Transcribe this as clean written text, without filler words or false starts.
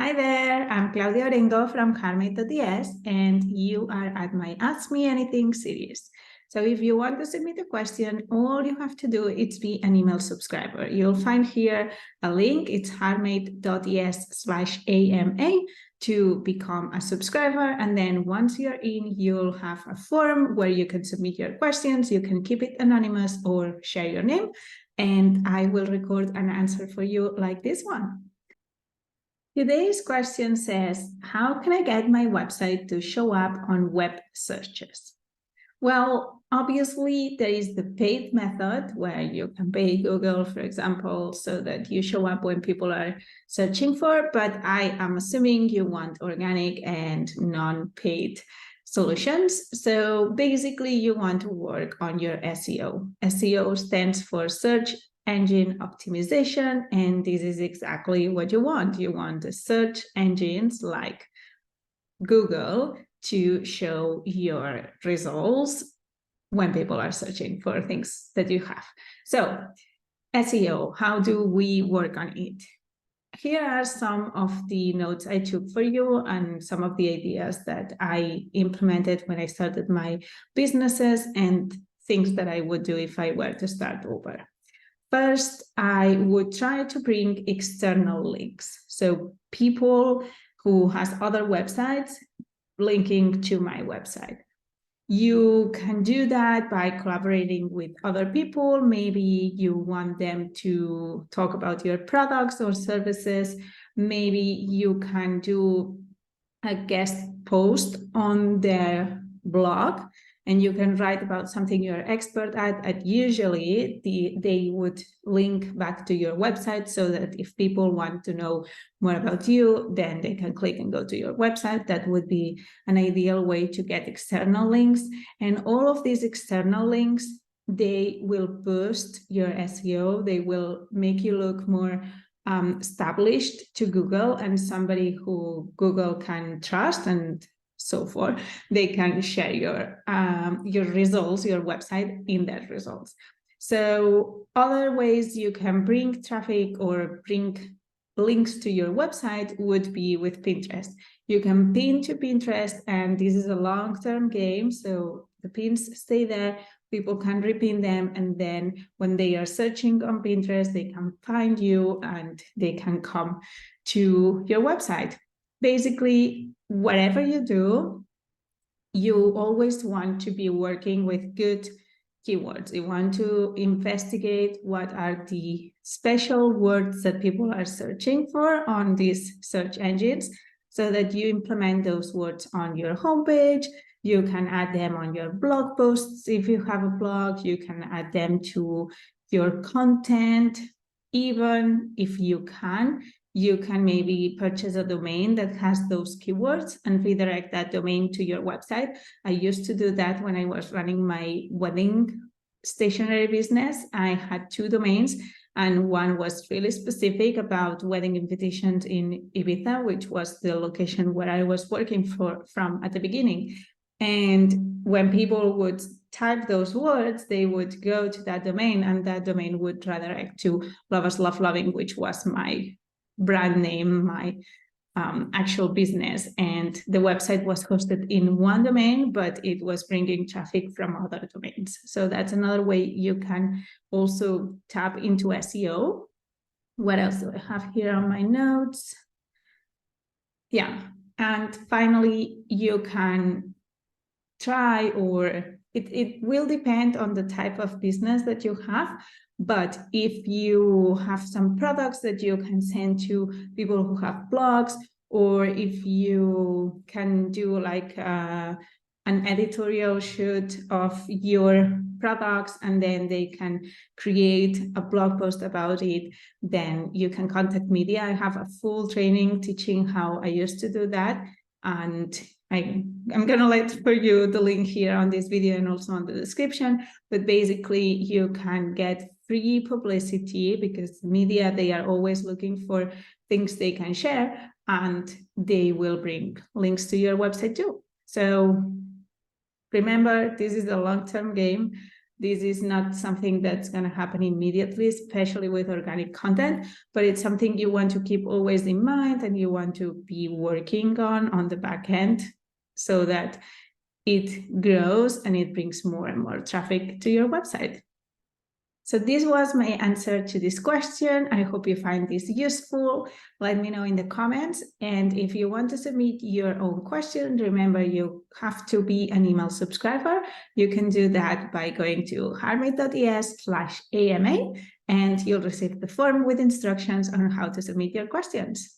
Hi there, I'm Claudia Orengo from heartmade.es, and you are at my Ask Me Anything series. So if you want to submit a question, all you have to do is be an email subscriber. You'll find here a link, it's heartmade.es/AMA to become a subscriber. And then once you're in, you'll have a form where you can submit your questions. You can keep it anonymous or share your name, and I will record an answer for you like this one. Today's question says, how can I get my website to show up on web searches? Well, obviously, there is the paid method where you can pay Google, for example, so that you show up when people are searching for, but I am assuming you want organic and non-paid solutions. So basically, you want to work on your SEO. SEO stands for search engine optimization, and this is exactly what you want. You want the search engines like Google to show your results when people are searching for things that you have. So SEO, how do we work on it? Here are some of the notes I took for you and some of the ideas that I implemented when I started my businesses and things that I would do if I were to start over. First, I would try to bring external links. So people who has other websites linking to my website. You can do that by collaborating with other people. Maybe you want them to talk about your products or services. Maybe you can do a guest post on their blog, and you can write about something you're expert at, and usually they would link back to your website so that if people want to know more about you, then they can click and go to your website. That would be an ideal way to get external links. And all of these external links, they will boost your SEO. They will make you look more established to Google and somebody who Google can trust and so forth. They can share your results, your website in their results. So other ways you can bring traffic or bring links to your website would be with Pinterest. You can pin to Pinterest, and this is a long-term game. So the pins stay there, people can repin them, and then when they are searching on Pinterest, they can find you and they can come to your website. Basically, whatever you do, you always want to be working with good keywords. You want to investigate what are the special words that people are searching for on these search engines so that you implement those words on your homepage. You can add them on your blog posts. If you have a blog, you can add them to your content. Even if you can maybe purchase a domain that has those keywords and redirect that domain to your website. I used to do that when I was running my wedding stationery business. I had 2 domains, and one was really specific about wedding invitations in Ibiza, which was the location where I was working from at the beginning. And when people would type those words, they would go to that domain, and that domain would redirect to Lovers Love Loving, which was my brand name, my actual business. And the website was hosted in one domain, but it was bringing traffic from other domains. So that's another way you can also tap into SEO. What else do I have here on my notes? Yeah. And finally, you can try, or it will depend on the type of business that you have. But if you have some products that you can send to people who have blogs, or if you can do like an editorial shoot of your products and then they can create a blog post about it, then you can contact me. I have a full training teaching how I used to do that. And I'm going to let for you the link here on this video and also on the description. But basically, you can get free publicity because media, they are always looking for things they can share, and they will bring links to your website too. So remember, this is a long-term game. This is not something that's going to happen immediately, especially with organic content, but it's something you want to keep always in mind and you want to be working on the back end so that it grows and it brings more and more traffic to your website. So this was my answer to this question. I hope you find this useful. Let me know in the comments. And if you want to submit your own question, remember you have to be an email subscriber. You can do that by going to heartmade.es/AMA, and you'll receive the form with instructions on how to submit your questions.